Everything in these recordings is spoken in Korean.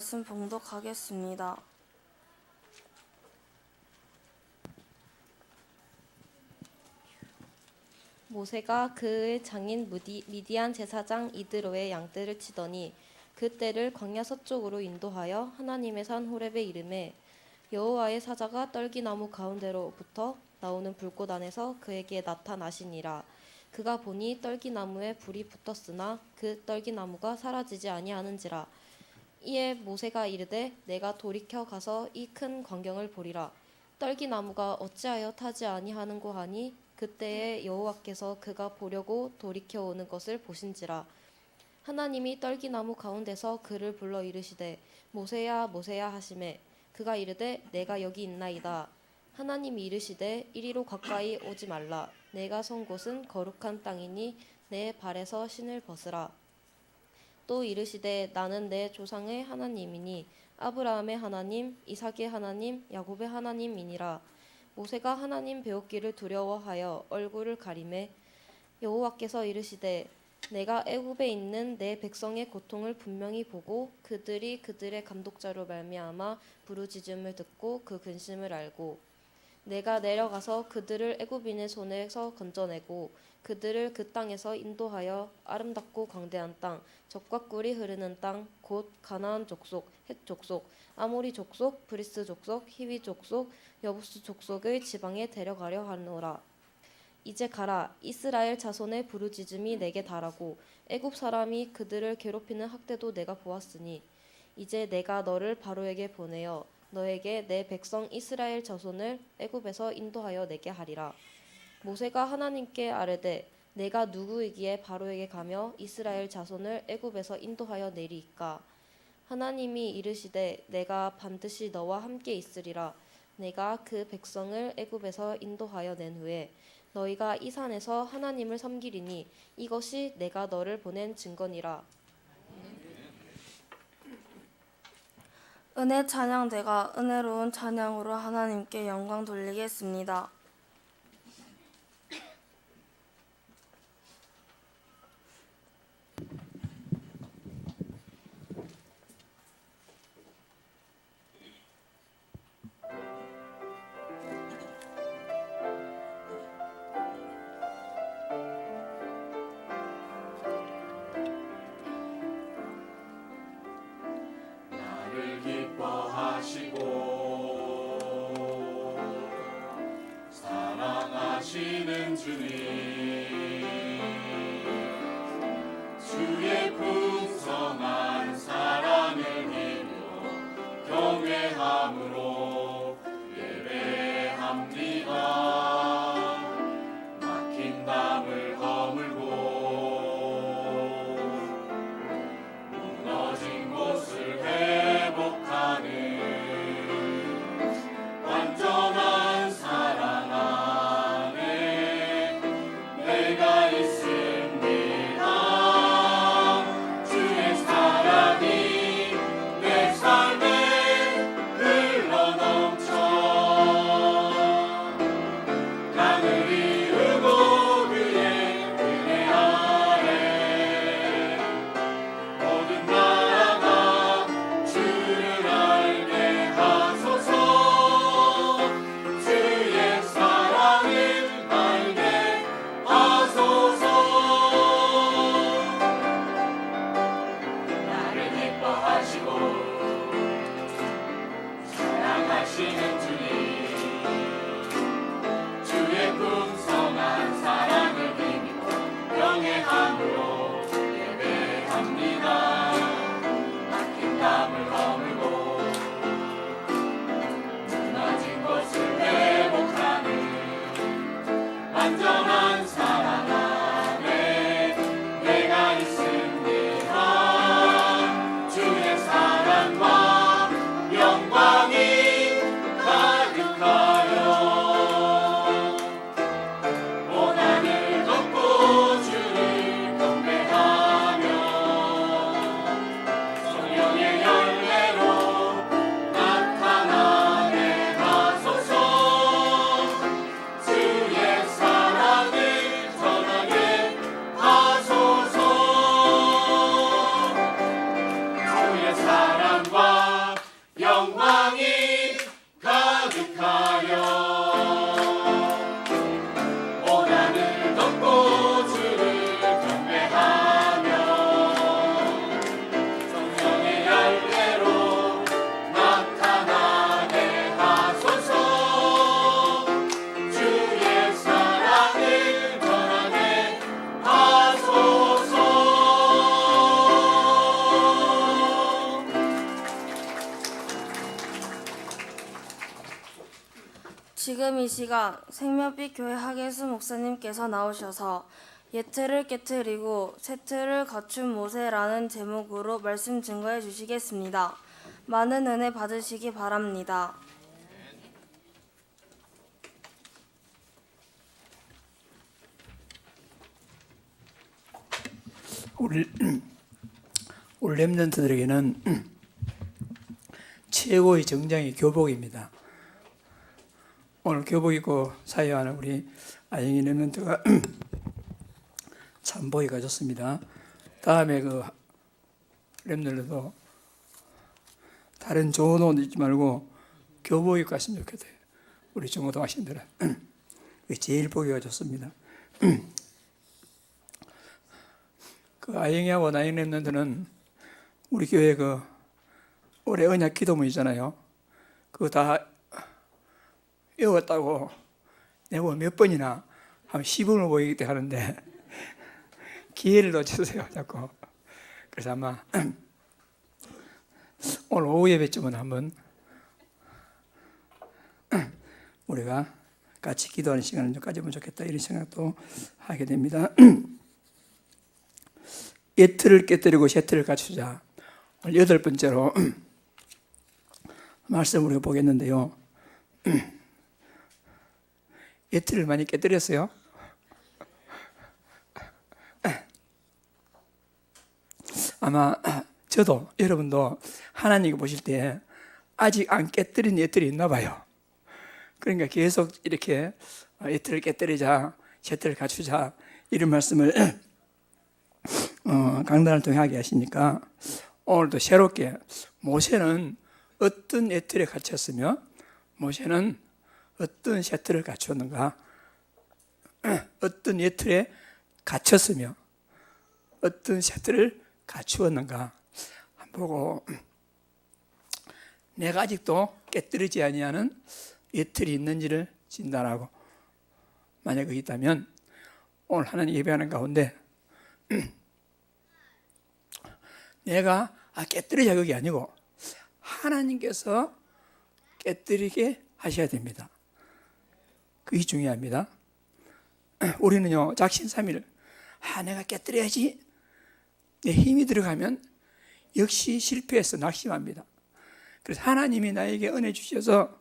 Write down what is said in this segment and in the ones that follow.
말씀 봉독하겠습니다. 모세가 그의 장인 미디안 제사장 이드로의 양떼를 치더니 그 떼를 광야 서쪽으로 인도하여 하나님의 산 호렙에 이르매 여호와의 사자가 떨기나무 가운데로부터 나오는 불꽃 안에서 그에게 나타나시니라. 그가 보니 떨기나무에 불이 붙었으나 그 떨기나무가 사라지지 아니하는지라. 이에 모세가 이르되 내가 돌이켜 가서 이 큰 광경을 보리라. 떨기나무가 어찌하여 타지 아니하는고 하니 그때에 여호와께서 그가 보려고 돌이켜 오는 것을 보신지라. 하나님이 떨기나무 가운데서 그를 불러 이르시되 모세야 모세야 하시매 그가 이르되 내가 여기 있나이다. 하나님이 이르시되 이리로 가까이 오지 말라. 내가 선 곳은 거룩한 땅이니 내 발에서 신을 벗으라. 또 이르시되 나는 내 조상의 하나님이니 아브라함의 하나님, 이삭의 하나님, 야곱의 하나님이니라. 모세가 하나님 배우기를 두려워하여 얼굴을 가리매 여호와께서 이르시되 내가 애굽에 있는 내 백성의 고통을 분명히 보고 그들이 그들의 감독자로 말미암아 부르짖음을 듣고 그 근심을 알고 내가 내려가서 그들을 애굽인의 손에서 건져내고 그들을 그 땅에서 인도하여 아름답고 광대한 땅, 젖과 꿀이 흐르는 땅, 곧 가나안 족속, 헷 족속, 아모리 족속, 브리스 족속, 히위 족속, 여부스 족속의 지방에 데려가려 하노라. 이제 가라. 이스라엘 자손의 부르짖음이 내게 달하고 애굽 사람이 그들을 괴롭히는 학대도 내가 보았으니 이제 내가 너를 바로에게 보내어 너에게 내 백성 이스라엘 자손을 애굽에서 인도하여 내게 하리라. 모세가 하나님께 아뢰되 내가 누구이기에 바로에게 가며 이스라엘 자손을 애굽에서 인도하여 내리이까. 하나님이 이르시되 내가 반드시 너와 함께 있으리라. 내가 그 백성을 애굽에서 인도하여 낸 후에 너희가 이 산에서 하나님을 섬기리니 이것이 내가 너를 보낸 증거니라. 은혜 찬양대가 은혜로운 찬양으로 하나님께 영광 돌리겠습니다. 사랑하시는 주님, 주의 풍성한 사랑을 이루어 경외함으로 예배합니다. 막힌 담을 허물고 무너진 곳을 회복하는 완전한 사랑 안에 지금 이 시간 생명빛 교회 하계수 목사님께서 나오셔서 예틀을 깨트리고 쇠틀을 갖춘 모세라는 제목으로 말씀 증거해 주시겠습니다. 많은 은혜 받으시기 바랍니다. 우리 렘넌트들에게는 최고의 정장이 교복입니다. 오늘 교복 입고 사회하는 우리 아영이 렘넌트가 참 보기가 좋습니다. 다음에 그 렘넌트도 다른 좋은 옷 입지 말고 교복 입고 갔으면 좋겠어요. 우리 중고등학생들은 제일 보기가 좋습니다. 그 아영이하고 나영 렘넌트는 우리 교회 그 올해 언약 기도문 있잖아요. 그거 다 외웠다고 내가 몇 번이나 한 10번을 보이기 때문에 하는데 기회를 놓치세요 자꾸. 그래서 아마 오늘 오후 예배쯤은 한번 우리가 같이 기도하는 시간을 좀 가지면 좋겠다 이런 생각도 하게 됩니다. 예틀을 깨뜨리고 쇠틀을 갖추자. 오늘 8번째로 말씀을 우리가 보겠는데요. 예틀을 많이 깨뜨렸어요. 아마 저도 여러분도 하나님이 보실 때 아직 안 깨뜨린 예틀이 있나 봐요. 그러니까 계속 이렇게 예틀을 깨뜨리자, 쇠틀을 갖추자 이런 말씀을 강단을 통해 하게 하시니까 오늘도 새롭게 모세는 어떤 예틀에 갇혔으며 모세는 어떤 쇠틀을 갖추었는가, 어떤 예틀에 갇혔으며 어떤 쇠틀을 갖추었는가 한번 보고 내가 아직도 깨뜨리지 아니하는 예틀이 있는지를 진단하고 만약 그게 있다면 오늘 하나님 예배하는 가운데 내가 깨뜨리자 그게 아니고 하나님께서 깨뜨리게 하셔야 됩니다. 그게 중요합니다. 우리는요 작심삼일 내가 깨뜨려야지 내 힘이 들어가면 역시 실패해서 낙심합니다. 그래서 하나님이 나에게 은혜 주셔서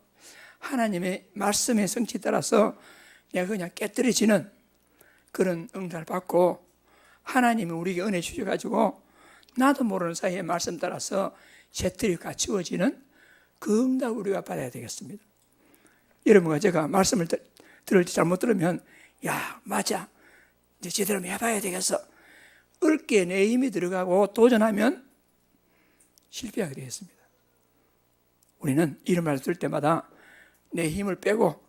하나님의 말씀의 성취에 따라서 내가 그냥 깨뜨려지는 그런 응답을 받고 하나님이 우리에게 은혜 주셔가지고 나도 모르는 사이에 말씀 따라서 쇠틀이 갖추어지는 그 응답을 우리가 받아야 되겠습니다. 여러분과 제가 말씀을 들을 때 잘못 들으면 야 맞아 이제 제대로 해봐야 되겠어 얽게 내 힘이 들어가고 도전하면 실패하게 되겠습니다. 우리는 이런 말을 들을 때마다 내 힘을 빼고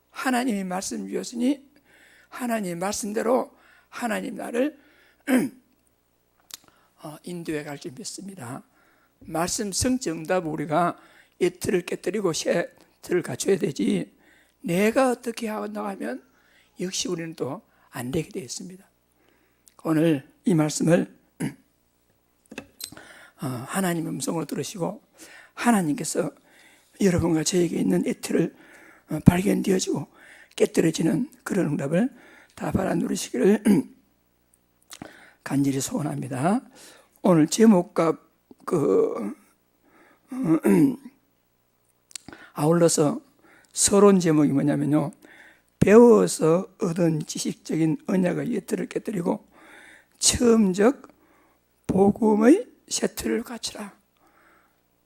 하나님이 말씀 주셨으니 하나님 말씀대로 하나님 나를 인도해 갈 줄 믿습니다. 말씀 성정답 우리가 예틀을 깨뜨리고 쇠틀을 갖춰야 되지 내가 어떻게 나가면 역시 우리는 또 안 되게 되어 있습니다. 오늘 이 말씀을 하나님의 음성으로 들으시고 하나님께서 여러분과 저에게 있는 예틀을 발견되어지고 깨뜨려지는 그런 응답을 다 받아 누리시기를 간절히 소원합니다. 오늘 제목과 아울러서 서론 제목이 뭐냐면요. 배워서 얻은 지식적인 언약의 예틀을 깨뜨리고 처음적 복음의 쇠틀을 갖추라.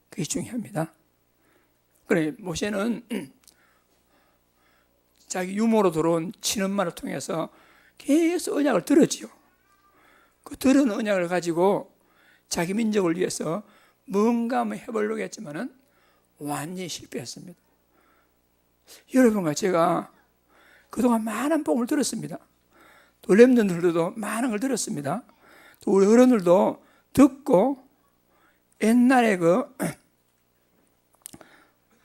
그게 중요합니다. 그래 모세는 자기 유모로 들어온 친엄마를 통해서 계속 언약을 들었지요. 그 들은 언약을 가지고 자기 민족을 위해서 뭔가 한번 해보려고 했지만은 완전히 실패했습니다. 여러분과 제가 그동안 많은 복음을 들었습니다. 또 렘넌트들도 많은 걸 들었습니다. 또 우리 어른들도 듣고 옛날에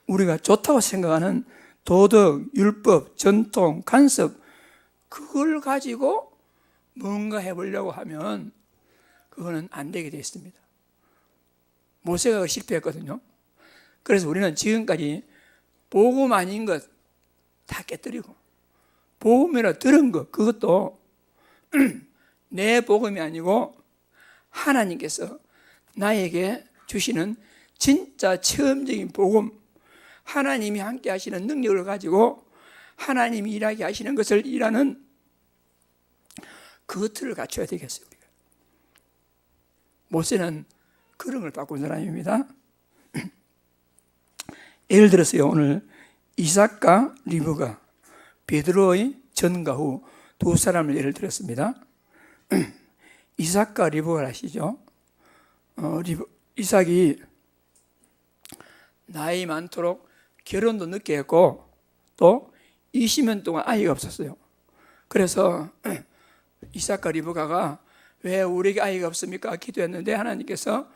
우리가 좋다고 생각하는 도덕, 율법, 전통, 간섭 그걸 가지고 뭔가 해보려고 하면 그거는 안 되게 되어 있습니다. 모세가 실패했거든요. 그래서 우리는 지금까지 복음 아닌 것, 다 깨뜨리고 복음이라 들은 것 그것도 내 복음이 아니고 하나님께서 나에게 주시는 진짜 체험적인 복음, 하나님이 함께 하시는 능력을 가지고 하나님이 일하게 하시는 것을 일하는 그 틀을 갖춰야 되겠어요. 우리가. 모세는 그런 걸 바꾼 사람입니다. 예를 들어서요, 오늘 이삭과 리브가 베드로의 전과 후 두 사람을 예를 들었습니다. 이삭과 리브가 아시죠? 이삭이 나이 많도록 결혼도 늦게 했고 또 20년 동안 아이가 없었어요. 그래서 이삭과 리브가가 왜 우리에게 아이가 없습니까? 기도했는데 하나님께서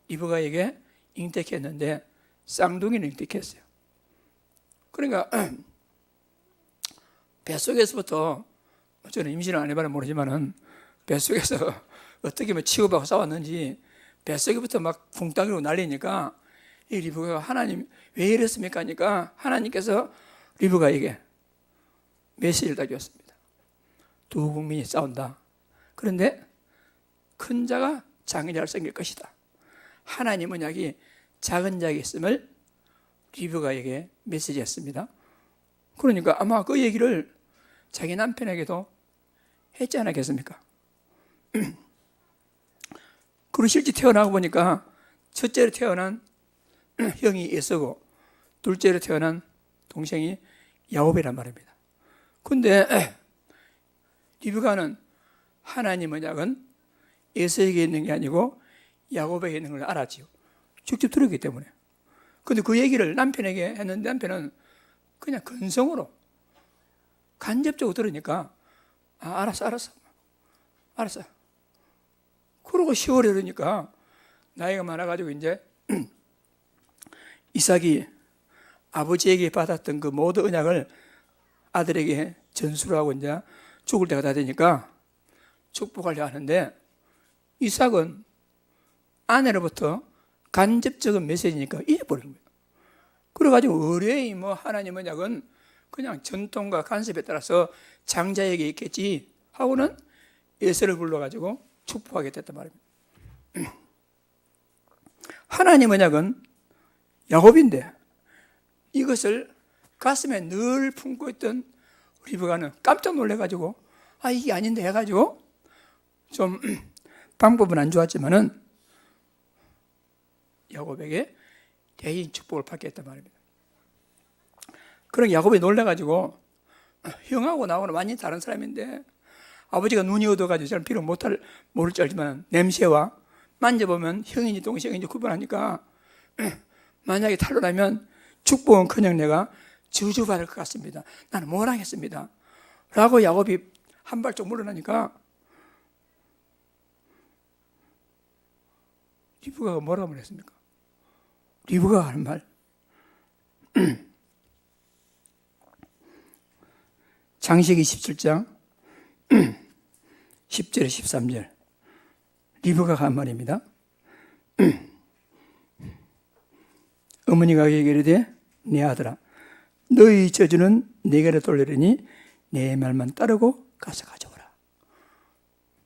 리브가에게 잉태했는데 쌍둥이를 잉태했어요. 그러니까 뱃속에서부터 저는 임신을 안 해봐서 모르지만은 뱃속에서 어떻게 치고받고 싸웠는지 뱃속에부터 막 붕땅이로 날리니까 이 리브가가 하나님 왜 이랬습니까? 하니까 하나님께서 리브가에게 메시지를 다 줬습니다. 두 국민이 싸운다. 그런데 큰 자가 작은 자를 섬길 것이다. 하나님은 여기 작은 자에게 있음을 리브가에게 메시지했습니다. 그러니까 아마 그 얘기를 자기 남편에게도 했지 않았겠습니까? 그리고 실제 태어나고 보니까 첫째로 태어난 형이 에서고 둘째로 태어난 동생이 야곱이란 말입니다. 그런데 리브가는 하나님의 약은 에서에게 있는 게 아니고 야곱에게 있는 걸 알았지요. 직접 들었기 때문에. 그런데 그 얘기를 남편에게 했는데 남편은 그냥 근성으로 간접적으로 들으니까 알았어. 그러고 10월에 이러니까 나이가 많아가지고 이제 이삭이 아버지에게 받았던 그 모든 언약을 아들에게 전수를 하고 이제 죽을 때가 다 되니까 축복하려 하는데 이삭은 아내로부터 간접적인 메시지니까 잊어버린 거예요. 그래가지고 의뢰의 하나님 언약은 그냥 전통과 간섭에 따라서 장자에게 있겠지 하고는 에서를 불러가지고 축복하게 됐단 말입니다. 하나님 언약은 야곱인데 이것을 가슴에 늘 품고 있던 리브가는 깜짝 놀래가지고 이게 아닌데 해가지고 좀 방법은 안 좋았지만은 야곱에게 대인 축복을 받게 했단 말입니다. 그런 야곱이 놀래가지고 형하고 나하고는 완전히 다른 사람인데 아버지가 눈이 어두워가지고 저는 비록 모를 줄 알지만 냄새와 만져보면 형인지 동생인지 구분하니까 만약에 탈로라면 축복은커녕 내가 저주받을 것 같습니다. 나는 못 하겠습니다. 라고 야곱이 한 발짝 물러나니까 리브가가 뭐라고 말했습니까? 리브가가 하는 말 창세기 17장 10절에 13절 리브가가 한 말입니다. 어머니가 그에게 이르되 내 아들아 너희 저주는 내게로 돌리려니 내 말만 따르고 가서 가져오라.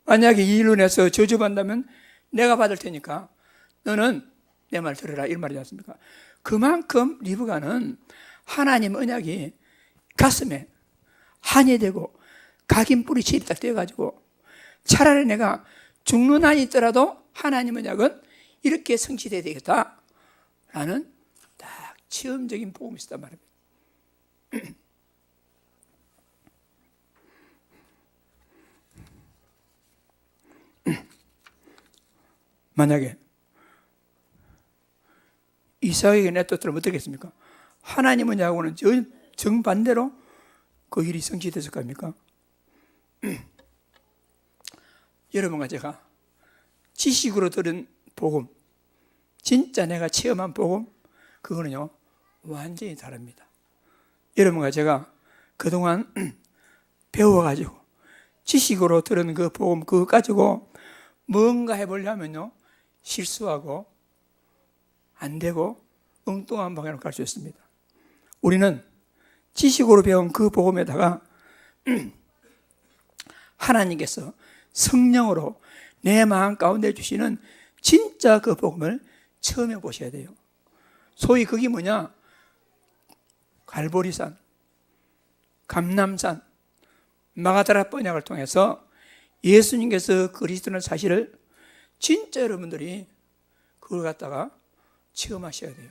만약에 이 일로 인해서 저주받는다면 내가 받을 테니까 너는 내 말 들으라 이런 말이지 않습니까? 그만큼 리브가는 하나님 언약이 가슴에 한이 되고 각인 뿌리채이 딱 되어가지고 차라리 내가 죽는 한이 있더라도 하나님 언약은 이렇게 성취돼야 되겠다라는 딱 체험적인 복음이 있었단 말입니다. 만약에 이삭에게 냅뒀더라면 어떻겠습니까? 하나님 언약하고는 정반대로 그 일이 성취됐을 겁니까? 여러분과 제가 지식으로 들은 복음, 진짜 내가 체험한 복음, 그거는요 완전히 다릅니다. 여러분과 제가 그동안 배워가지고 지식으로 들은 그 복음 그거 가지고 뭔가 해보려면요 실수하고 안 되고 엉뚱한 방향으로 갈 수 있습니다. 우리는 지식으로 배운 그 복음에다가 하나님께서 성령으로 내 마음 가운데 주시는 진짜 그 복음을 처음에 보셔야 돼요. 소위 그게 뭐냐? 갈보리산, 감람산, 마가다라 번역을 통해서 예수님께서 그리스도라는 사실을 진짜 여러분들이 그걸 갖다가 체험하셔야 돼요.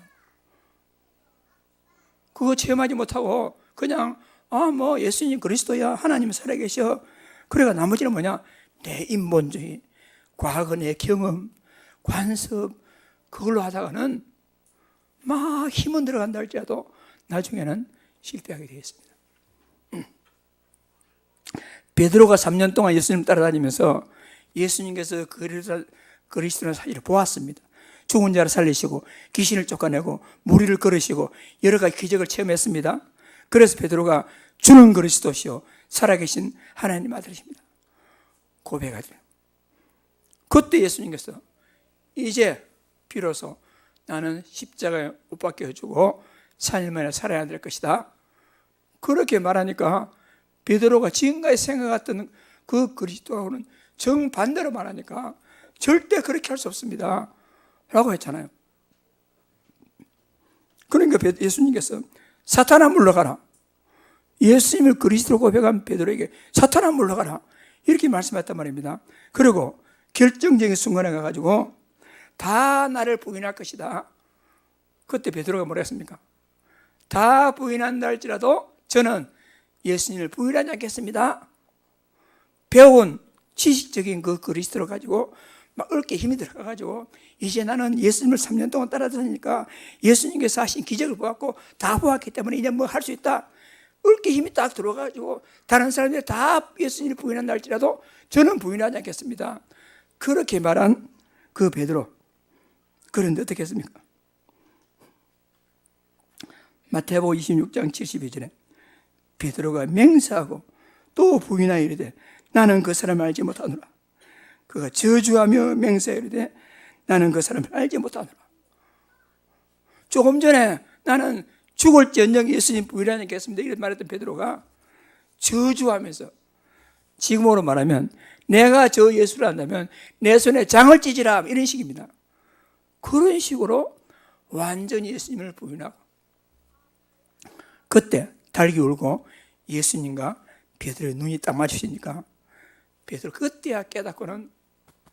그거 체험하지 못하고 그냥 뭐 예수님 그리스도야, 하나님 살아계셔, 그래가 나머지는 뭐냐? 내 인본주의, 과거 내 경험, 관습, 그걸로 하다가는 막 힘은 들어간다 할지라도 나중에는 실패하게 되겠습니다. 베드로가 3년 동안 예수님 따라다니면서 예수님께서 그리스도라는 사실을 보았습니다. 죽은 자를 살리시고 귀신을 쫓아내고 무리를 걸으시고 여러 가지 기적을 체험했습니다. 그래서 베드로가 주는 그리스도시요 살아계신 하나님 아들이십니다 고백하죠. 그때 예수님께서 이제 비로소 나는 십자가에 못 박혀주고 3일 만에 살아야 될 것이다, 그렇게 말하니까 베드로가 지금까지 생각했던 그 그리스도하고는 정반대로 말하니까 절대 그렇게 할 수 없습니다 라고 했잖아요. 그러니까 예수님께서 사탄아 물러가라, 예수님을 그리스도로 고백한 베드로에게 사탄아 물러가라 이렇게 말씀했단 말입니다. 그리고 결정적인 순간에 가가지고 다 나를 부인할 것이다. 그때 베드로가 뭐라 했습니까? 다 부인한다 할지라도 저는 예수님을 부인하지 않겠습니다. 배운 지식적인 그 그리스도를 가지고 막 어깨에 힘이 들어가가지고 이제 나는 예수님을 3년 동안 따라다니니까 예수님께서 하신 기적을 보았고 다 보았기 때문에 이제 뭐 할 수 있다, 어깨에 힘이 딱 들어가가지고 다른 사람들이 다 예수님을 부인한다 할지라도 저는 부인하지 않겠습니다, 그렇게 말한 그 베드로, 그런데 어떻게 했습니까? 마태복음 26장 72절에 베드로가 맹세하고 또 부인하여 이르되 나는 그 사람을 알지 못하노라. 그가 저주하며 맹세하여 이르되 나는 그 사람을 알지 못하노라. 조금 전에 나는 죽을지언정 예수님 부인하지 않겠습니다 이렇게 말했던 베드로가 저주하면서, 지금으로 말하면 내가 저 예수를 한다면 내 손에 장을 찢으라 이런 식입니다. 그런 식으로 완전히 예수님을 부인하고 그때 달기 울고 예수님과 베드로의 눈이 딱 마주치니까 베드로 그때야 깨닫고는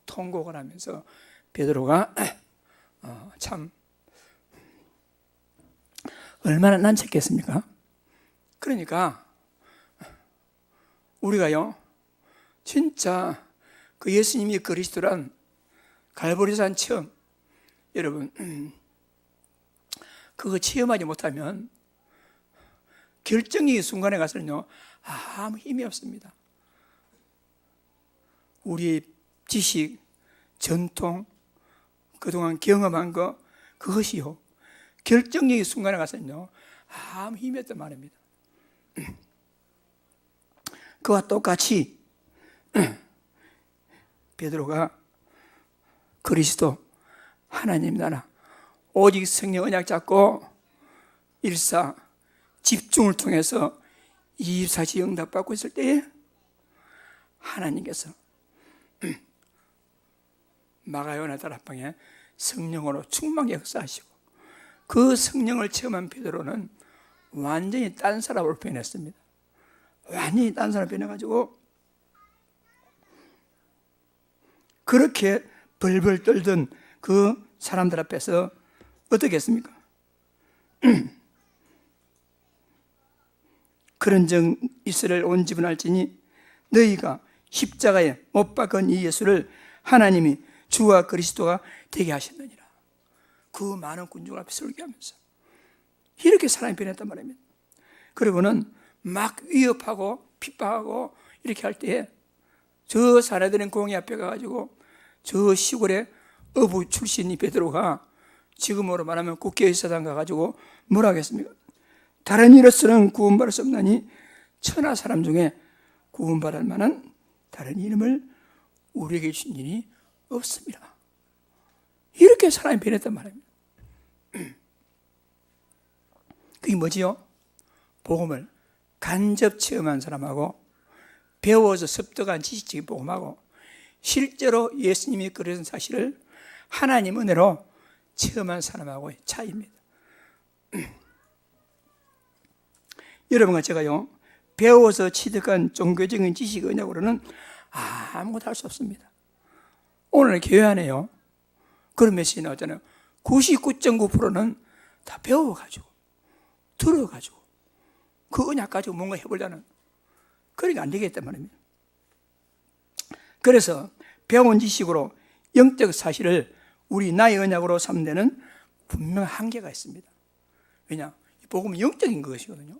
통곡을 하면서 베드로가 참 얼마나 난처했겠습니까? 그러니까 우리가요 진짜 그 예수님이 그리스도란 갈보리산 체험, 여러분 그거 체험하지 못하면 결정적인 순간에 가서는요 아무 힘이 없습니다. 우리의 지식, 전통, 그동안 경험한 거 그것이요 결정적인 순간에 가서는요 아무 힘이 없단 말입니다. 그와 똑같이 베드로가 그리스도 하나님 나라 오직 성령 언약 잡고 일사 집중을 통해서 24시 응답받고 있을 때에 하나님께서 마가요나 다락방에 성령으로 충만히 역사하시고 그 성령을 체험한 베드로는 완전히 딴 사람으로 변했습니다. 완전히 딴 사람으로 변해가지고 그렇게 벌벌 떨던 그 사람들 앞에서 어떻게 했습니까? 그런 적 이스라엘 온 집은 알지니 너희가 십자가에 못 박은 이 예수를 하나님이 주와 그리스도가 되게 하셨느니라. 그 많은 군중 앞에 설교하면서 이렇게 사람이 변했단 말입니다. 그리고는 막 위협하고 핍박하고 이렇게 할 때에 저 사내들은 공의 앞에 가가지고 저 시골에 어부 출신이 베드로가 지금으로 말하면 국회의사당 가가지고 뭐라 하겠습니까? 다른 이로서는 구원받을 수 없나니 천하 사람 중에 구원받을 만한 다른 이름을 우리에게 주신 일이 없습니다. 이렇게 사람이 변했단 말입니다. 그게 뭐지요? 복음을 간접 체험한 사람하고 배워서 습득한 지식적인 복음하고 실제로 예수님이 그러신 사실을 하나님 은혜로 체험한 사람하고의 차이입니다. 여러분과 제가요, 배워서 취득한 종교적인 지식 은약으로는 아무것도 할 수 없습니다. 오늘 교회 안에요, 그런 메시지 나왔잖아요. 99.9%는 다 배워가지고 들어가지고 그 은약 가지고 뭔가 해보려는, 그러니까 안 되겠단 말입니다. 그래서 배운 지식으로 영적 사실을 우리 나의 언약으로 삼는 데는 분명 한계가 있습니다. 왜냐? 복음은 영적인 것이거든요.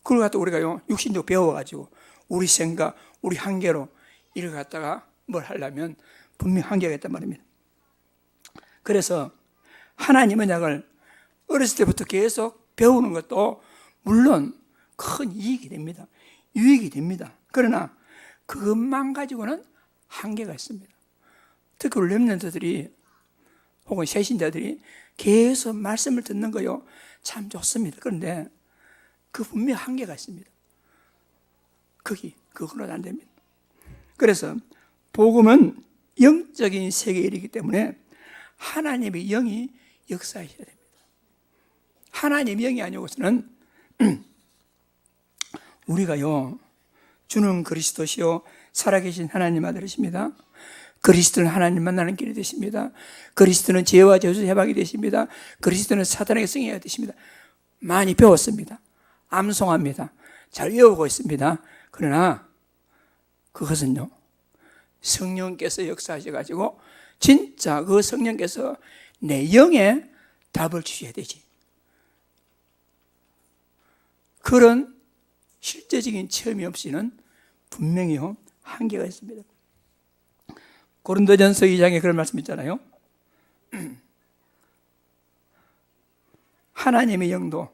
그걸 갖다 우리가요, 육신적으로 배워가지고 우리 생각, 우리 한계로 이를 갖다가 뭘 하려면 분명 한계가 있단 말입니다. 그래서 하나님 언약을 어렸을 때부터 계속 배우는 것도 물론 큰 이익이 됩니다. 유익이 됩니다. 그러나 그것만 가지고는 한계가 있습니다. 특히 우리 렘넌트들이 혹은 새신자들이 계속 말씀을 듣는 거요, 참 좋습니다. 그런데 그 분명 한계가 있습니다. 그거는 안 됩니다. 그래서 복음은 영적인 세계의 일이기 때문에 하나님의 영이 역사하셔야 됩니다. 하나님의 영이 아니고서는 우리가요, 주는 그리스도시요 살아계신 하나님 아들이십니다. 그리스도는 하나님 만나는 길이 되십니다. 그리스도는 죄와 저주 해방이 되십니다. 그리스도는 사단에게 승리가 되십니다. 많이 배웠습니다. 암송합니다. 잘 외우고 있습니다. 그러나 그것은요, 성령께서 역사하셔가지고 진짜 그 성령께서 내 영에 답을 주셔야 되지. 그런 실제적인 체험이 없이는 분명히요, 한계가 있습니다. 고린도전서 2장에 그런 말씀 있잖아요. 하나님의 영도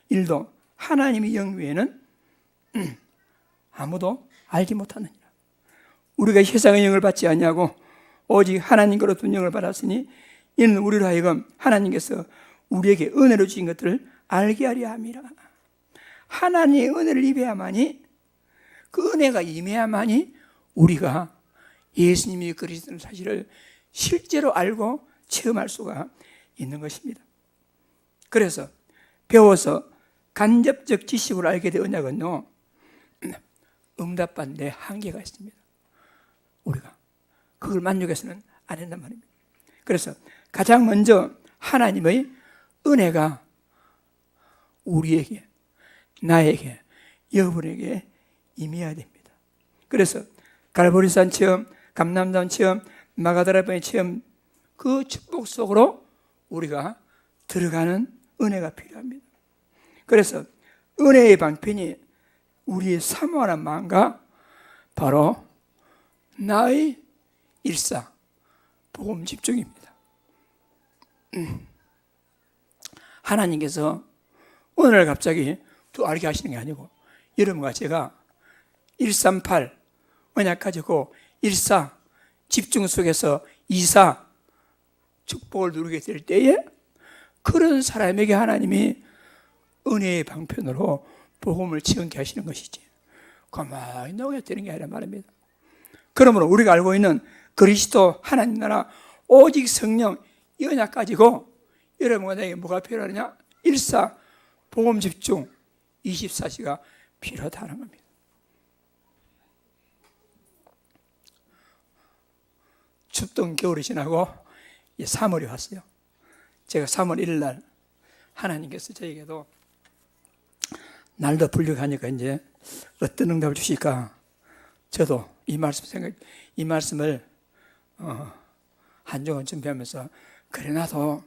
일도 하나님의 영 외에는 아무도 알지 못하느니라. 우리가 세상의 영을 받지 아니하고 오직 하나님께로부터 영을 받았으니 이는 우리로 하여금 하나님께서 우리에게 은혜로 주신 것들을 알게 하려 함이라. 하나님의 은혜를 입어야만이, 그 은혜가 임해야만이 우리가 예수님이 그리스도의 사실을 실제로 알고 체험할 수가 있는 것입니다. 그래서 배워서 간접적 지식으로 알게 된 언약은요, 응답받는 데 한계가 있습니다. 우리가 그걸 만족해서는 안 된단 말입니다. 그래서 가장 먼저 하나님의 은혜가 우리에게, 나에게, 여러분에게 임해야 됩니다. 그래서 갈보리산 체험, 감람산 체험, 마가다라반의 체험, 그 축복 속으로 우리가 들어가는 은혜가 필요합니다. 그래서 은혜의 방편이 우리의 사모하는 마음과 바로 나의 일사, 복음 집중입니다. 하나님께서 오늘 갑자기 또 알게 하시는 게 아니고, 여러분과 제가 138 언약 가지고 14 집중 속에서 24 축복을 누리게 될 때에 그런 사람에게 하나님이 은혜의 방편으로 복음을 지원케 하시는 것이지, 가만히 녹여드리는 게 아니라 말입니다. 그러므로 우리가 알고 있는 그리스도 하나님 나라 오직 성령 이 언약 가지고 여러분과 내게 뭐가 필요하느냐? 14 복음 집중 24시가 필요하다는 겁니다. 춥던 겨울이 지나고 3월이 왔어요. 제가 3월 1일 날 하나님께서 저에게도 날도 불려가니까 이제 어떤 응답을 주실까, 저도 이 말씀을 한정은 준비하면서, 그래 나도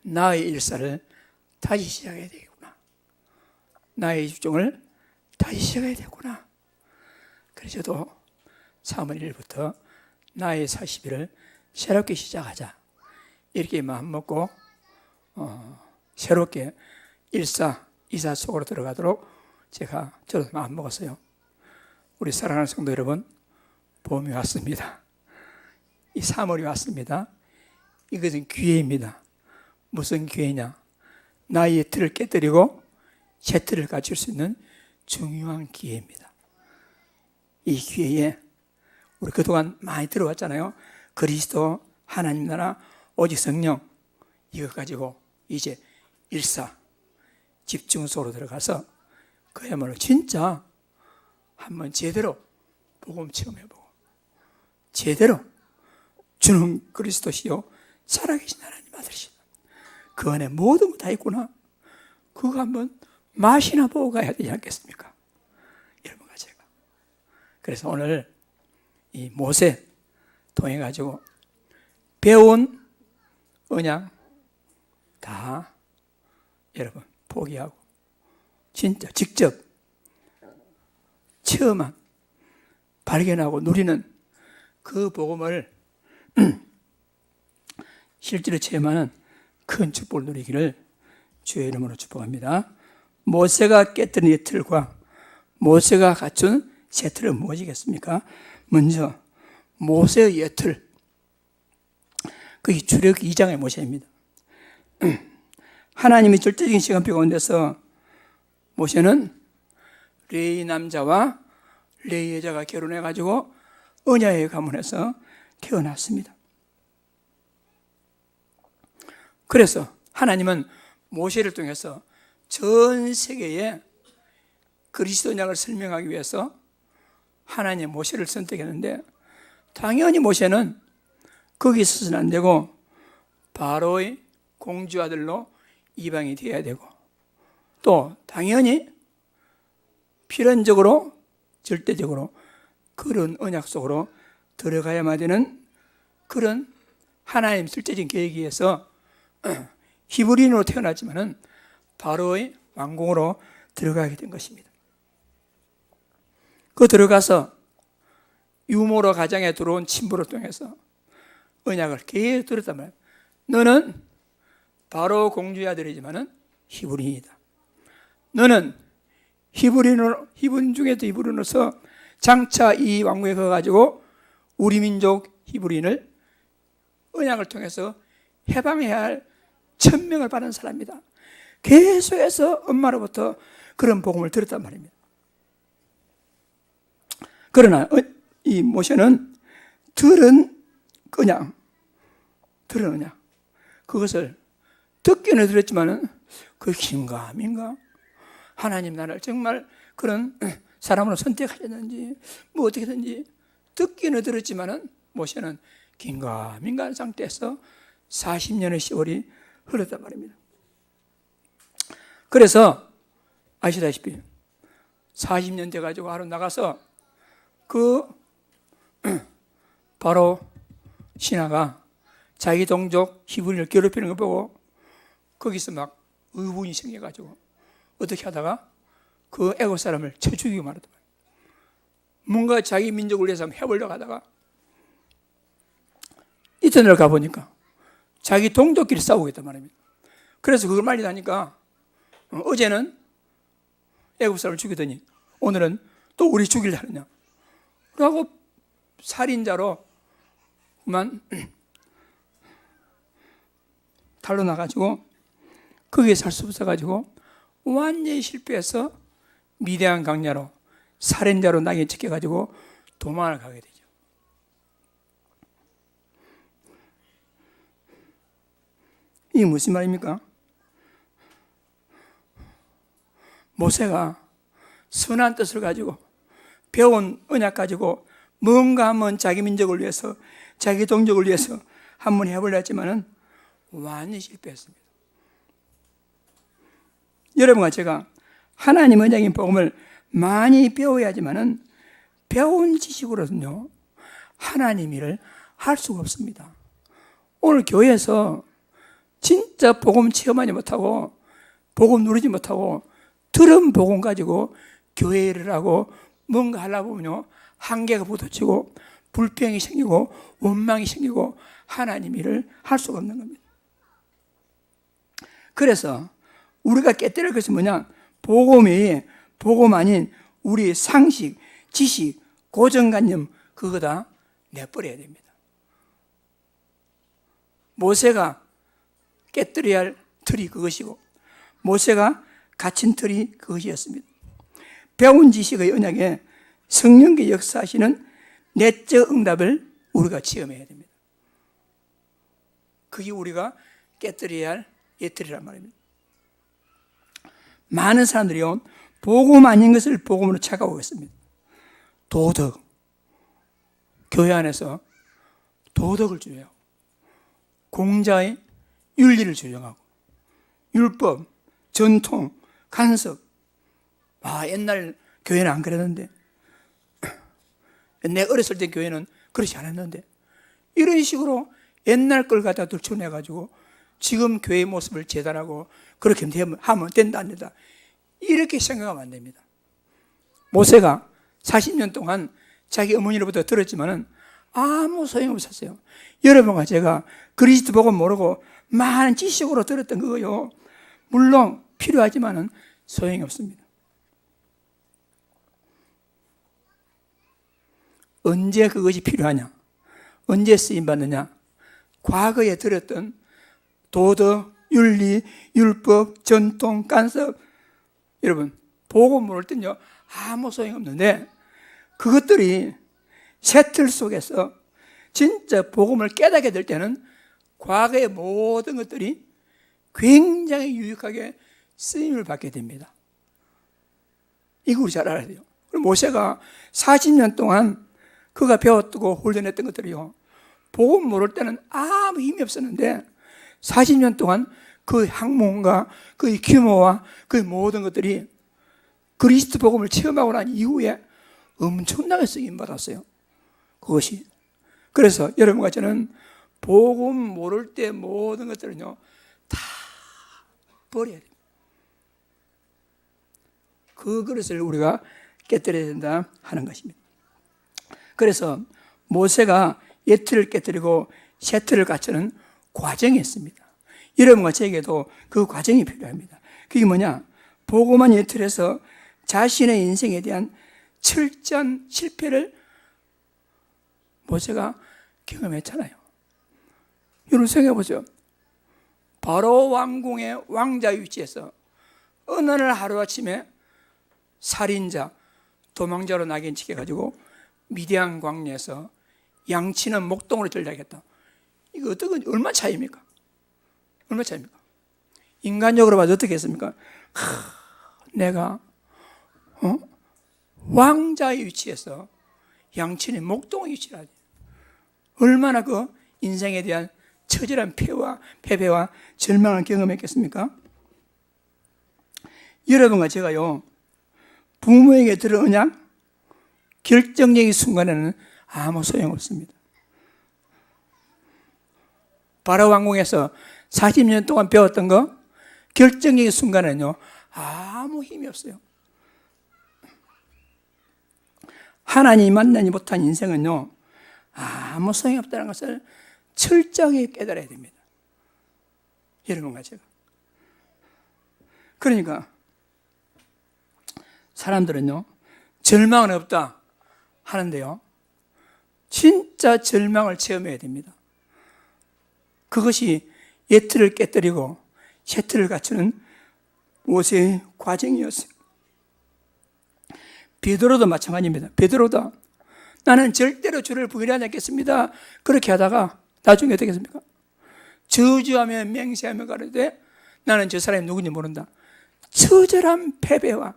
나의 일사를 다시 시작해야 되겠구나, 나의 집중을 다시 시작해야 되겠구나. 그래서 저도 3월 1일부터 나의 40일을 새롭게 시작하자, 이렇게 마음먹고 새롭게 1사, 2사 속으로 들어가도록 저도 마음먹었어요. 우리 사랑하는 성도 여러분, 봄이 왔습니다. 이 3월이 왔습니다. 이것은 기회입니다. 무슨 기회냐? 나의 틀을 깨뜨리고 새 틀을 갖출 수 있는 중요한 기회입니다. 이 기회에 우리 그동안 많이 들어왔잖아요. 그리스도, 하나님 나라, 오직 성령, 이것 가지고 이제 일사 집중 속으로 들어가서 그야말로 진짜 한번 제대로 복음 체험해보고 제대로 주는 그리스도시요 살아계신 하나님 아들이시다. 그 안에 모든 거 다 있구나. 그거 한번 맛이나 보고 가야 되지 않겠습니까? 여러분과 제가. 그래서 오늘 이 모세 통해 가지고 배운 언약 다 여러분 포기하고 진짜 직접 체험한 발견하고 누리는 그 복음을 실제로 체험하는 큰 축복을 누리기를 주의 이름으로 축복합니다. 모세가 깨뜨린 이 틀과 모세가 갖춘 새 틀은 무엇이겠습니까? 먼저 모세의 예틀, 그게 출애굽 2장의 모세입니다. 하나님이 절대적인 시간표 가운데서 모세는 레위 남자와 레위 여자가 결혼해가지고 언약의 가문에서 태어났습니다. 그래서 하나님은 모세를 통해서 전 세계에 그리스도 언약을 설명하기 위해서 하나님 모세를 선택했는데 당연히 모세는 거기 있어서는 안 되고 바로의 공주 아들로 이방이 되어야 되고 또 당연히 필연적으로 절대적으로 그런 언약 속으로 들어가야만 되는 그런 하나님 실제적인 계획에 의해서 히브리인으로 태어났지만은 바로의 왕궁으로 들어가게 된 것입니다. 그 들어가서 유모로 가장에 들어온 친부를 통해서 언약을 계속 들었단 말이에요. 너는 바로 공주의 아들이지만은 히브리인이다. 너는 히브리인 중에도 히브리인으로서 장차 이 왕국에 가가지고 우리 민족 히브리인을 언약을 통해서 해방해야 할 천명을 받은 사람이다. 계속해서 엄마로부터 그런 복음을 들었단 말입니다. 그러나 이 모세는 들은 언약 그것을 듣기는 들었지만은 그 긴가민가 하나님 나라를 정말 그런 사람으로 선택하셨는지 뭐 어떻게든지 듣기는 들었지만은 모세는 긴가민가한 상태에서 40년의 세월이 흘렀단 말입니다. 그래서 아시다시피 40년 돼가지고 하루 나가서 그 바로 신하가 자기 동족 히브리를 괴롭히는 걸 보고 거기서 막 의문이 생겨가지고 어떻게 하다가 그 애국 사람을 쳐 죽이고 말았단 말이에요. 뭔가 자기 민족을 위해서 해보려고 하다가 이튿날 가보니까 자기 동족끼리 싸우고 있단 말입니다. 그래서 그걸 말이 나니까 어제는 애국 사람을 죽이더니 오늘은 또 우리 죽이려 하느냐 라고 살인자로 그만 달로 나가지고 거기에 살 수 없어가지고 완전히 실패해서 미대한 강야로 살인자로 낙인 찍혀가지고 도망을 가게 되죠. 이게 무슨 말입니까? 모세가 선한 뜻을 가지고 배운 언약 가지고 뭔가 한번 자기 민족을 위해서 자기 동족을 위해서 한번 해보려 했지만은 완전히 실패했습니다. 여러분과 제가 하나님 언약인 복음을 많이 배워야지만은 배운 지식으로는요 하나님 일을 할 수가 없습니다. 오늘 교회에서 진짜 복음 체험하지 못하고 복음 누리지 못하고 들은 복음 가지고 교회 일을 하고 뭔가 하려고 보면요 한계가 부딪히고 불평이 생기고 원망이 생기고 하나님 일을 할 수가 없는 겁니다. 그래서 우리가 깨뜨릴 것이 뭐냐? 복음 아닌 우리의 상식, 지식, 고정관념 그거 다 내버려야 됩니다. 모세가 깨뜨려야 할 틀이 그것이고 모세가 갇힌 틀이 그것이었습니다. 배운 지식의 언약에 성령께 역사하시는 내적 응답을 우리가 체험해야 됩니다. 그게 우리가 깨뜨려야 할 예틀이란 말입니다. 많은 사람들이요, 복음 아닌 것을 복음으로 착각하고 있습니다. 도덕, 교회 안에서 도덕을 주의하고, 공자의 윤리를 주장하고, 율법, 전통, 간섭. 옛날 교회는 안 그랬는데, 내 어렸을 때 교회는 그렇지 않았는데, 이런 식으로 옛날 걸 갖다 들춰내가지고 지금 교회의 모습을 재단하고 그렇게 하면 된다 안 된다, 이렇게 생각하면 안 됩니다. 모세가 40년 동안 자기 어머니로부터 들었지만은 아무 소용없었어요. 여러분과 제가 그리스도 복음 모르고 많은 지식으로 들었던 그거요, 물론 필요하지만은 소용이 없습니다. 언제 그것이 필요하냐? 언제 쓰임받느냐? 과거에 들었던 도덕, 윤리, 율법, 전통, 간섭, 여러분 복음 모를 때는요 아무 소용없는데, 그것들이 새 틀 속에서 진짜 복음을 깨닫게 될 때는 과거의 모든 것들이 굉장히 유익하게 쓰임을 받게 됩니다. 이거 우리 잘 알아야 돼요. 그럼 모세가 40년 동안 그가 배웠고 훈련했던 것들이요, 복음 모를 때는 아무 힘이 없었는데 40년 동안 그 학문과 그 규모와 그 모든 것들이 그리스도 복음을 체험하고 난 이후에 엄청나게 쓰임 받았어요. 그것이. 그래서 여러분과 저는 복음 모를 때 모든 것들은요 다 버려야 돼요. 그 그릇을 우리가 깨뜨려야 된다 하는 것입니다. 그래서 모세가 옛틀을 깨뜨리고 새틀을 갖추는 과정이 있습니다. 여러분과 저에게도 그 과정이 필요합니다. 그게 뭐냐? 복음한 옛틀에서 자신의 인생에 대한 철저한 실패를 모세가 경험했잖아요. 여러분 생각해 보죠. 바로 왕궁의 왕자 위치에서 어느 날 하루아침에 살인자, 도망자로 낙인찍혀 가지고 미디안 광야에서 양치는 목동으로 전락했다. 이거 어떻게, 얼마 차이입니까? 얼마 차이입니까? 인간적으로 봐도 어떻게 했습니까? 내가 왕자의 위치에서 양친의 목동의 위치라니, 얼마나 그 인생에 대한 처절한 패배와 절망을 경험했겠습니까? 여러분과 제가요, 부모에게 들은 언약, 결정적인 순간에는 아무 소용없습니다. 바로 왕궁에서 40년 동안 배웠던 거, 결정적인 순간에는요 아무 힘이 없어요. 하나님 만나지 못한 인생은요 아무 소용이 없다는 것을 철저하게 깨달아야 됩니다. 여러분과 제가. 그러니까 사람들은요 절망은 없다 하는데요, 진짜 절망을 체험해야 됩니다. 그것이 옛틀을 깨뜨리고 새틀을 갖추는 모세의 과정이었어요. 베드로도 마찬가지입니다. 베드로도 나는 절대로 주를 부인하지 않겠습니다, 그렇게 하다가 나중에 어떻게 했습니까? 저주하며 맹세하며 가로되 나는 저 사람이 누군지 모른다. 처절한 패배와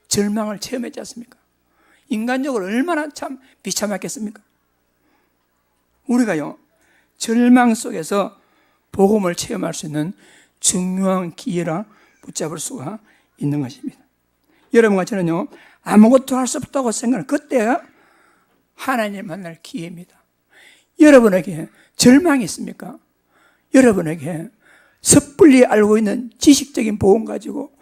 절망을 체험했지 않습니까? 인간적으로 얼마나 참 비참했겠습니까? 우리가요 절망 속에서 복음을 체험할 수 있는 중요한 기회라 붙잡을 수가 있는 것입니다. 여러분과 저는요 아무것도 할 수 없다고 생각하는 그때가 하나님 만날 기회입니다. 여러분에게 절망이 있습니까? 여러분에게 섣불리 알고 있는 지식적인 복음 가지고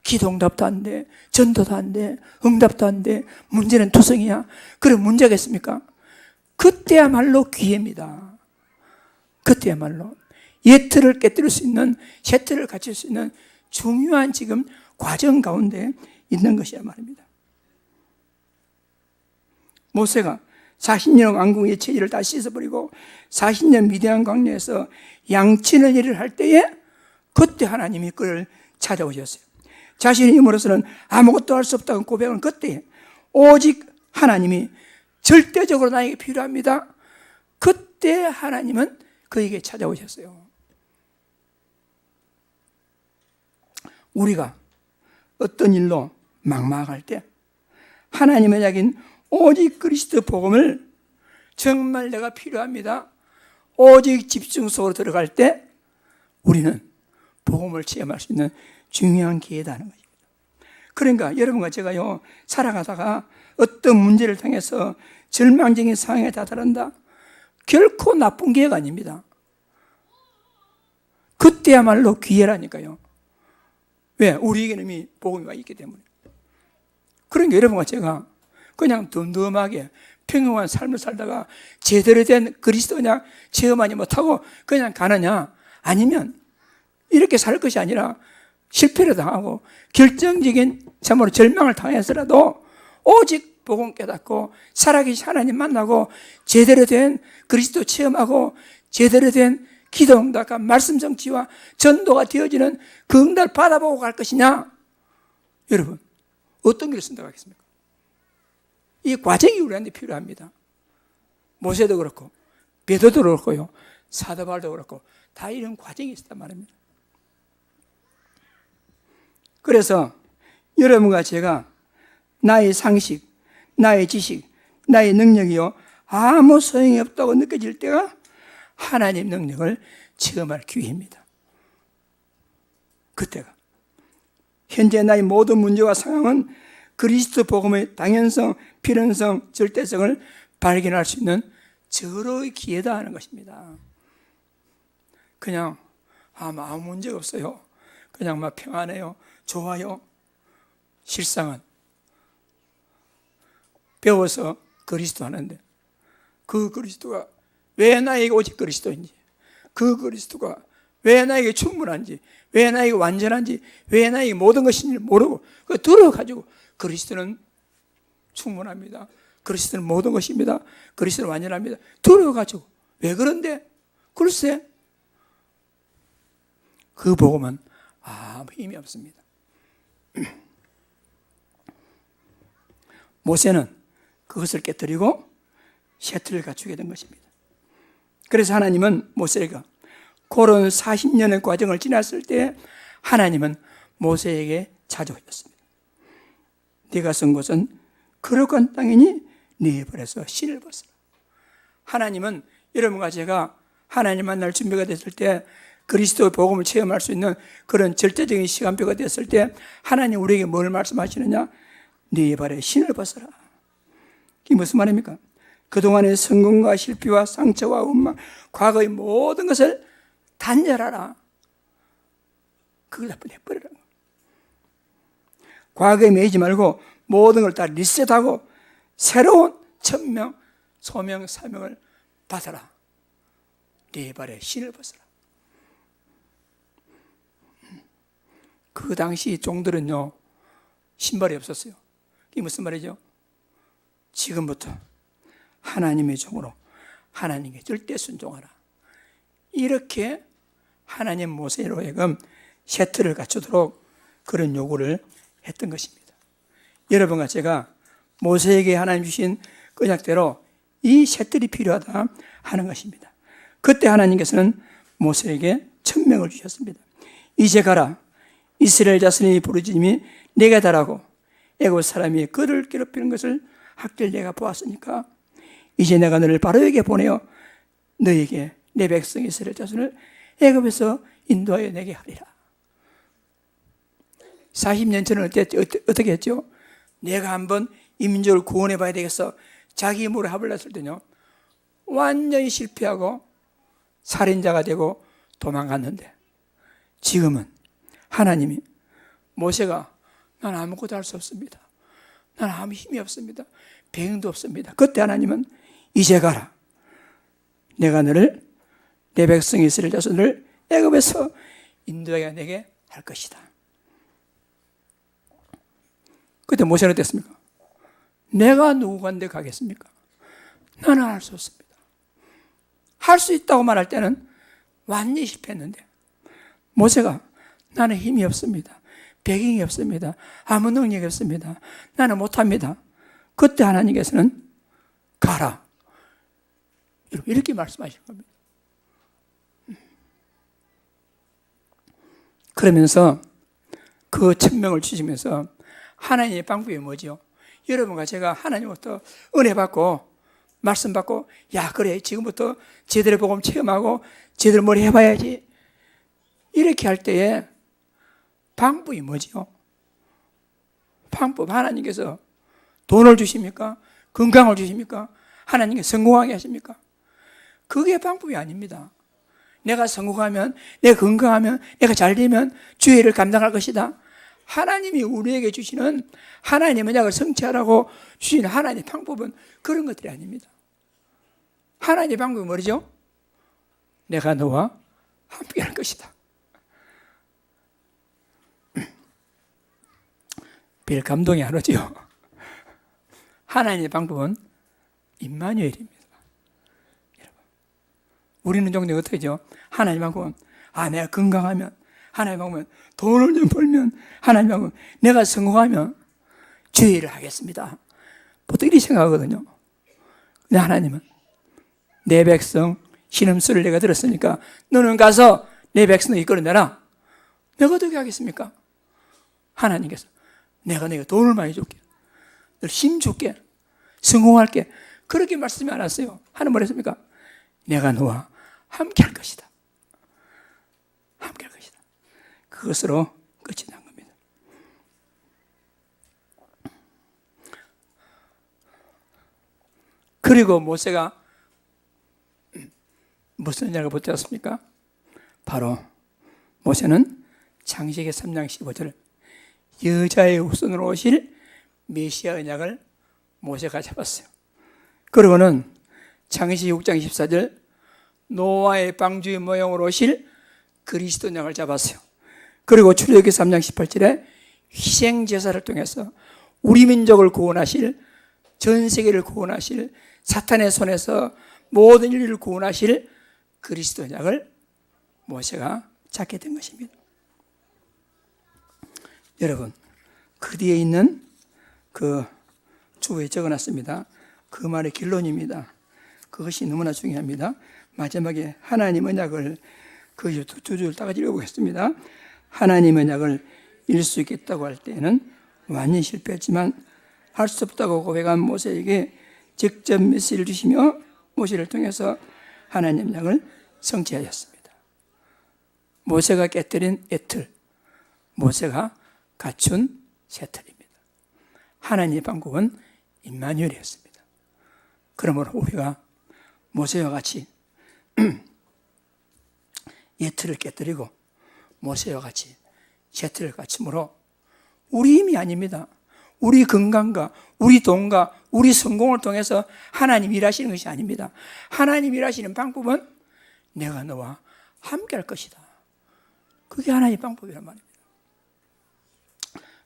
기도응답도 안 돼, 전도도 안 돼, 응답도 안 돼, 문제는 투성이야, 그런 문제가 있습니까? 그때야말로 기회입니다. 그때야말로 옛틀을 깨뜨릴 수 있는, 새틀을 갖출 수 있는 중요한 지금 과정 가운데 있는 것이야 말입니다. 모세가 40년 왕궁의 체질을 다 씻어버리고 40년 미디안 광야에서 양치는 일을 할 때에 그때 하나님이 그를 찾아오셨어요. 자신의 힘으로서는 아무것도 할 수 없다고 고백한 그때 오직 하나님이 절대적으로 나에게 필요합니다. 그때 하나님은 그에게 찾아오셨어요. 우리가 어떤 일로 막막할 때 하나님의 약인 오직 그리스도 복음을 정말 내가 필요합니다. 오직 집중 속으로 들어갈 때 우리는 복음을 체험할 수 있는 중요한 기회다 하는 것입니다. 그러니까 여러분과 제가요, 살아가다가 어떤 문제를 통해서 절망적인 상황에 다다른다. 결코 나쁜 기회가 아닙니다. 그때야말로 기회라니까요. 왜? 우리에게는 이미 복음이 와 있기 때문에. 그러니까 여러분과 제가 그냥 덤덤하게 평범한 삶을 살다가 제대로 된 그리스도 그냥 체험하지 못하고 그냥 가느냐, 아니면 이렇게 살 것이 아니라 실패를 당하고 결정적인 참으로 절망을 당해서라도 오직 복음 깨닫고 살아계신 하나님 만나고 제대로 된 그리스도 체험하고 제대로 된 기도 응답과 말씀 성취와 전도가 되어지는 그 응답을 받아보고 갈 것이냐? 여러분, 어떤 길을 선택하겠습니까? 이 과정이 우리한테 필요합니다. 모세도 그렇고 베드로도 그렇고요, 사도 바울도 그렇고 다 이런 과정이 있었단 말입니다. 그래서 여러분과 제가 나의 상식, 나의 지식, 나의 능력이요 아무 소용이 없다고 느껴질 때가 하나님 능력을 체험할 기회입니다. 그때가 현재 나의 모든 문제와 상황은 그리스도 복음의 당연성, 필연성, 절대성을 발견할 수 있는 절호의 기회다 하는 것입니다. 그냥 아무 문제가 없어요, 그냥 막 평안해요, 좋아요. 실상은 배워서 그리스도 하는데 그 그리스도가 왜 나에게 오직 그리스도인지, 그 그리스도가 왜 나에게 충분한지, 왜 나에게 완전한지, 왜 나에게 모든 것인지 모르고 그 들어가지고 그리스도는 충분합니다, 그리스도는 모든 것입니다, 그리스도는 완전합니다 들어가지고 왜 그런데? 글쎄, 그 복음은 아무 힘이 없습니다. 모세는 그것을 깨뜨리고 셰트를 갖추게 된 것입니다. 그래서 하나님은 모세가 그런 40년의 과정을 지났을 때 하나님은 모세에게 찾아오셨습니다. 네가 쓴 것은 거룩한 땅이니 네 발에서 신을 벗어라. 하나님은 여러분과 제가 하나님 만날 준비가 됐을 때, 그리스도의 복음을 체험할 수 있는 그런 절대적인 시간표가 됐을 때 하나님 우리에게 뭘 말씀하시느냐? 네 발에 신을 벗어라. 이게 무슨 말입니까? 그동안의 성공과 실패와 상처와 원망, 과거의 모든 것을 단절하라. 그걸 다 내버리라. 과거에 매이지 말고 모든 걸 다 리셋하고 새로운 천명, 소명, 사명을 받아라. 네 발에 신을 벗어라. 그 당시 종들은요, 신발이 없었어요. 이게 무슨 말이죠? 지금부터 하나님의 종으로 하나님께 절대 순종하라. 이렇게 하나님 모세로 하여금 셰트를 갖추도록 그런 요구를 했던 것입니다. 여러분과 제가 모세에게 하나님 주신 그 약대로 이 셰틀이 필요하다 하는 것입니다. 그때 하나님께서는 모세에게 천명을 주셨습니다. 이제 가라. 이스라엘 자손이 부르짖음이 내가 다라고 애굽 사람이 그를 괴롭히는 것을 학들 내가 보았으니까 이제 내가 너를 바로에게 보내어 너에게 내 백성 이스라엘 자손을 애굽에서 인도하여 내게 하리라. 40년 전에 어떻게 했죠? 내가 한번 이 민족을 구원해 봐야 되겠어. 자기 힘으로 합을 냈을 때요, 완전히 실패하고 살인자가 되고 도망갔는데, 지금은 하나님이 모세가 난 아무것도 할 수 없습니다, 난 아무 힘이 없습니다, 배경도 없습니다. 그때 하나님은 이제 가라. 내가 너를 내 백성 이스라엘 자손을 애굽에서 인도하여 내게 할 것이다. 그때 모세는 어땠습니까? 내가 누구한테 가겠습니까? 나는 할 수 없습니다. 할 수 있다고 말할 때는 완전히 실패했는데, 모세가 나는 힘이 없습니다. 배경이 없습니다. 아무 능력이 없습니다. 나는 못합니다. 그때 하나님께서는 가라. 이렇게 말씀하시는 겁니다. 그러면서 그 1000명을 주시면서 하나님의 방법이 뭐죠? 여러분과 제가 하나님부터 은혜 받고 말씀 받고 야 그래 지금부터 제대로 복음 체험하고 제대로 뭘 해봐야지 이렇게 할 때에 방법이 뭐죠? 방법 하나님께서 돈을 주십니까? 건강을 주십니까? 하나님께서 성공하게 하십니까? 그게 방법이 아닙니다. 내가 성공하면, 내가 건강하면, 내가 잘 되면 주의 일을 감당할 것이다. 하나님이 우리에게 주시는 하나님의 언약을 성취하라고 주시는 하나님의 방법은 그런 것들이 아닙니다. 하나님의 방법은 뭐죠? 내가 너와 함께 할 것이다. 별 감동이 안 오죠? 하나님의 방법은 임마누엘입니다. 우리는 종종 어떻게 하죠? 하나님 방법은 내가 건강하면, 하나님 방법은 돈을 좀 벌면, 하나님 방법은 내가 성공하면 주의 일을 하겠습니다. 보통 이렇게 생각하거든요. 근데 하나님은 내 백성 신음소리를 내가 들었으니까 너는 가서 내 백성을 이끌어내라. 내가 어떻게 하겠습니까? 하나님께서 내가 너에게 돈을 많이 줄게, 널 힘 줄게, 성공할게, 그렇게 말씀이 안 왔어요. 하나님 뭐라 했습니까? 내가 너와 함께 할 것이다. 함께 할 것이다. 그것으로 끝이 난 겁니다. 그리고 모세가 무슨 언약을 붙잡았습니까? 바로 모세는 창세기 3장 15절 여자의 후손으로 오실 메시아 언약을 모세가 잡았어요. 그리고는 창세기 6장 14절 노아의 방주의 모형으로 오실 그리스도 언약을 잡았어요. 그리고 출애굽기 3장 18절에 희생제사를 통해서 우리 민족을 구원하실, 전 세계를 구원하실, 사탄의 손에서 모든 인류를 구원하실 그리스도 언약을 모세가 잡게 된 것입니다. 여러분, 그 뒤에 있는 그 주에 적어놨습니다. 그 말의 결론입니다. 그것이 너무나 중요합니다. 마지막에 하나님 언약을 그 두 줄 다 같이 읽어보겠습니다. 하나님 언약을 잃을 수 있겠다고 할 때에는 완전히 실패했지만 할 수 없다고 고백한 모세에게 직접 메시지를 주시며 모세를 통해서 하나님 언약을 성취하였습니다. 모세가 깨뜨린 애틀, 모세가 갖춘 새틀입니다. 하나님의 방법은 임마누엘이었습니다. 그러므로 우리가 모세와 같이 예틀을 깨뜨리고 모세와 같이 새틀을 갖춤으로 우리 힘이 아닙니다. 우리 건강과 우리 돈과 우리 성공을 통해서 하나님 일하시는 것이 아닙니다. 하나님 일하시는 방법은 내가 너와 함께 할 것이다. 그게 하나님의 방법이란 말입니다.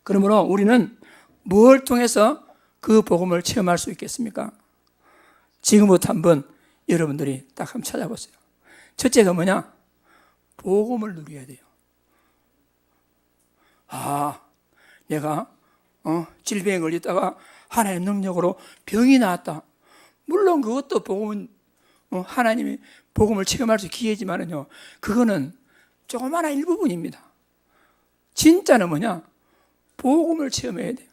그러므로 우리는 뭘 통해서 그 복음을 체험할 수 있겠습니까? 지금부터 한번 여러분들이 딱 한번 찾아보세요. 첫째가 뭐냐? 복음을 누려야 돼요. 내가 질병에 걸렸다가 하나님의 능력으로 병이 나았다. 물론 그것도 복음은 하나님의 복음을 체험할 수 기회지만은요, 그거는 조그마한 일부분입니다. 진짜는 뭐냐? 복음을 체험해야 돼요.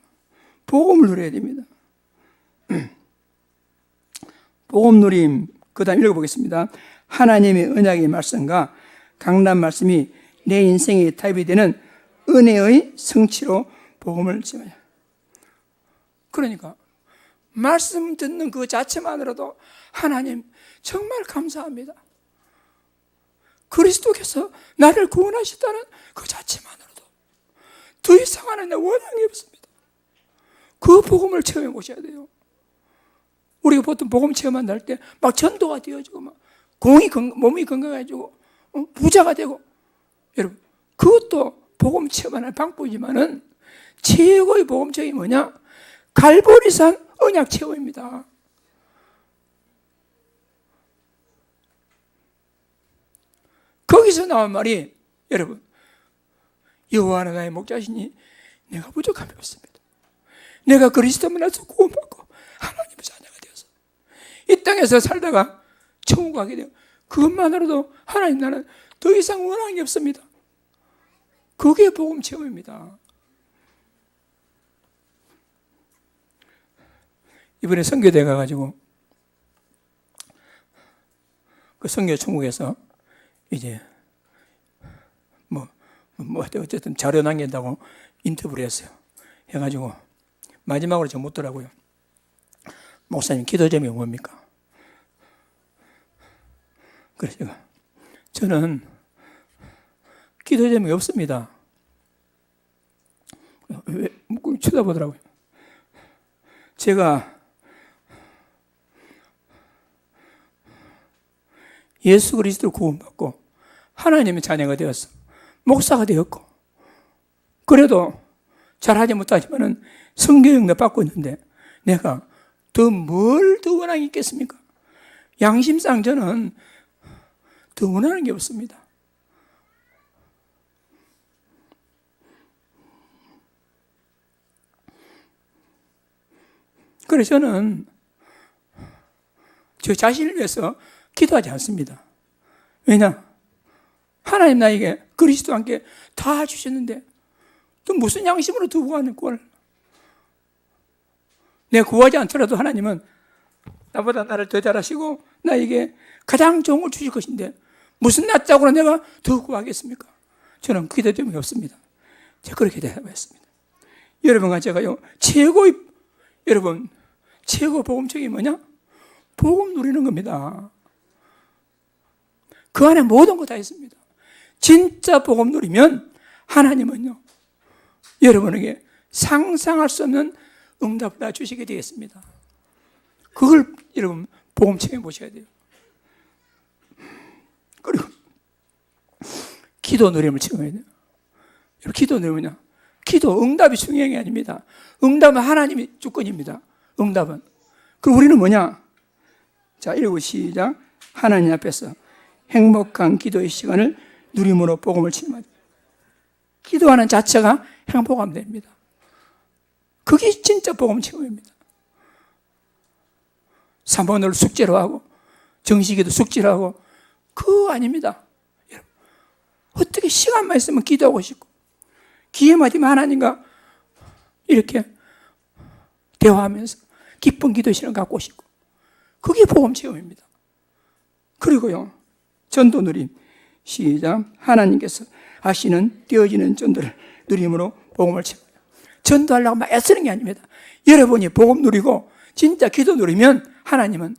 복음을 누려야 됩니다. 복음 누림, 그 다음 읽어보겠습니다. 하나님의 언약의 말씀과 강단 말씀이 내 인생의 타입이 되는 은혜의 성취로 복음을 체험하냐. 그러니까 말씀 듣는 그 자체만으로도 하나님 정말 감사합니다. 그리스도께서 나를 구원하셨다는 그 자체만으로도 더 이상 하나님의 원한이 없습니다. 그 복음을 체험해 보셔야 돼요. 우리가 보통 복음 체험한다 할 때 막 전도가 되어지고 막 몸이 건강해지고 부자가 되고, 여러분 그것도 복음 체험하는 방법이지만은 최고의 복음 체험이 뭐냐? 갈보리산 언약 체험입니다. 거기서 나온 말이, 여러분 여호와는 나의 목자시니 내가 부족함이 없습니다. 내가 그리스도 만나서 구원받고 하나님의 자녀가 되어서 이 땅에서 살다가 천국 가게 돼요. 그것만으로도 하나님 나는 더 이상 원하는 게 없습니다. 그게 복음 체험입니다. 이번에 선교대 가가지고 그 선교 천국에서 이제 어쨌든 자료 남긴다고 인터뷰를 했어요. 해가지고 마지막으로 저 묻더라고요. 목사님 기도 제목이 뭡니까? 그래서 저는 기도 제목이 없습니다. 왜 쳐다보더라고요. 제가 예수 그리스도를 구원받고 하나님의 자녀가 되었어. 목사가 되었고 그래도 잘하지 못하지만은 성교육도 받고 있는데 내가 더 뭘 더 원하는 게 있겠습니까? 양심상 저는 더 원하는 게 없습니다. 그래서 저는 저 자신을 위해서 기도하지 않습니다. 왜냐? 하나님 나에게 그리스도와 함께 다 주셨는데 또 무슨 양심으로 더 구하는 걸? 내가 구하지 않더라도 하나님은 나보다 나를 더 잘하시고 나에게 가장 좋은 걸 주실 것인데 무슨 낯짝으로 내가 더 구하겠습니까? 저는 기도 제목이 없습니다. 제가 그렇게 대답했습니다. 여러분과 제가요 여러분 최고 복음책이 뭐냐? 복음 누리는 겁니다. 그 안에 모든 거 다 있습니다. 진짜 복음 누리면 하나님은요 여러분에게 상상할 수 없는 응답을 다 주시게 되겠습니다. 그걸 여러분 복음 책에 보셔야 돼요. 그리고 기도 누림을 체험해야 돼요. 여러분 기도 누리면요 기도 응답이 중요한 게 아닙니다. 응답은 하나님이 주권입니다. 응답은. 그리고 우리는 뭐냐? 자, 읽고 시작. 하나님 앞에서 행복한 기도의 시간을 누림으로 복음을 체험하죠. 기도하는 자체가 행복하면 됩니다. 그게 진짜 복음 체험입니다. 사모를 숙제로 하고 정식에도 숙제로 하고 그거 아닙니다. 여러분, 어떻게 시간만 있으면 기도하고 싶고 기회만 되면 하나님과 이렇게 대화하면서 기쁜 기도 시간을 갖고 싶고 그게 복음 체험입니다. 그리고요 전도 누림 시작. 하나님께서 하시는 띄어지는 전도를 누림으로 복음을 체험해요. 전도하려고 막 애쓰는 게 아닙니다. 여러분이 복음 누리고 진짜 기도 누리면 하나님은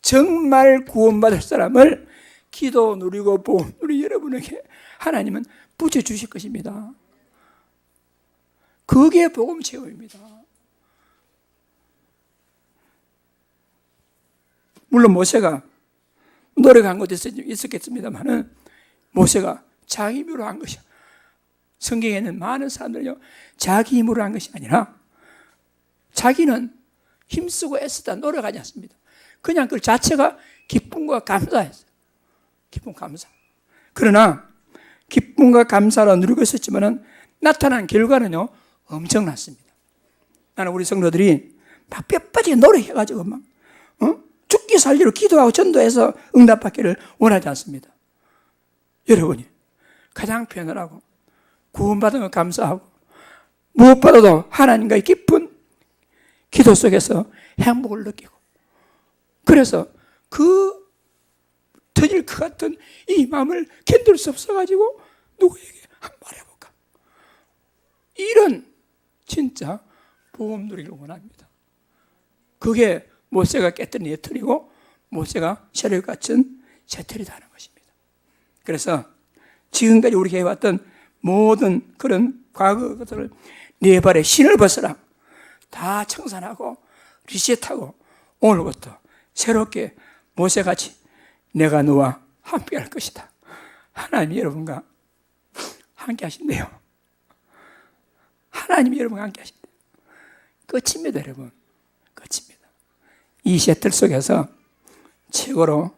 정말 구원받을 사람을 기도 누리고 복음 누리 여러분에게 하나님은 붙여주실 것입니다. 그게 복음 체험입니다. 물론 모세가 노력한 것도 있었겠습니다만은 모세가 자기 힘으로 한 것이야. 성경에는 많은 사람들요 자기 힘으로 한 것이 아니라 자기는 힘쓰고 애쓰다 노력하지 않습니다. 그냥 그 자체가 기쁨과 감사였어요. 기쁨 감사. 그러나 기쁨과 감사로 누리고 있었지만은 나타난 결과는요 엄청났습니다. 나는 우리 성도들이 막 뼈빠지게 노력해가지고 막 죽기 살기로 기도하고 전도해서 응답받기를 원하지 않습니다. 여러분이 가장 편안하고 구원받은 것 감사하고 무엇보다도 하나님과의 깊은 기도 속에서 행복을 느끼고 그래서 그 터질 것 같은 이 마음을 견딜 수 없어가지고 누구에게 한번 말해볼까? 이런 진짜 복음 누리기를 원합니다. 그게 모세가 깼던 예틀이고 모세가 세력 갖춘 세틀이다 하는 것입니다. 그래서 지금까지 우리가 해왔던 모든 그런 과거 것들을 네 발에 신을 벗어라 다 청산하고 리셋하고 오늘부터 새롭게 모세같이 내가 너와 함께 할 것이다. 하나님이 여러분과 함께 하신대요. 하나님이 여러분과 함께 하신대요. 끝입니다, 여러분. 끝입니다. 이 셔틀 속에서 최고로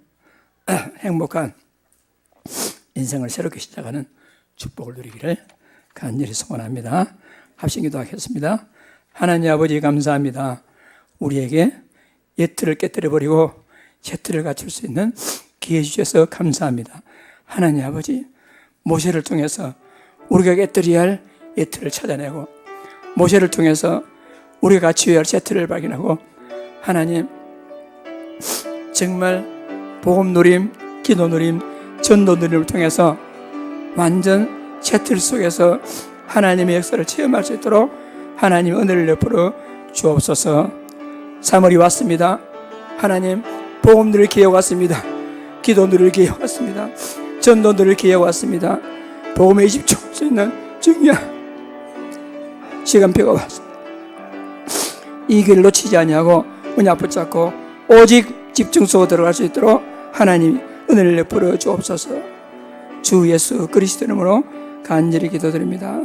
행복한 인생을 새롭게 시작하는 축복을 누리기를 간절히 소원합니다. 합심 기도하겠습니다. 하나님 아버지 감사합니다. 우리에게 옛틀을 깨뜨려버리고 새틀을 갖출 수 있는 기회 주셔서 감사합니다. 하나님 아버지, 모세를 통해서 우리가 깨뜨려야 할 옛틀을 찾아내고, 모세를 통해서 우리가 갖춰야 할 새틀을 발견하고, 하나님 정말 복음 누림, 기도 누림, 전도 누림을 통해서 완전 새틀 속에서 하나님의 역사를 체험할 수 있도록 하나님 은혜를 베풀어 주옵소서. 3월이 왔습니다. 하나님 복음 누릴 기회가 왔습니다. 기도 누릴 기회가 왔습니다. 전도 누릴 기회가 왔습니다. 복음에 집중할 수 있는 중요한 시간표가 왔습니다. 이 길을 놓치지 아니하고 언약 붙잡고 오직 집중 속으로 들어갈 수 있도록 하나님 은혜를 베풀어 주옵소서. 주 예수 그리스도 이름으로 간절히 기도드립니다.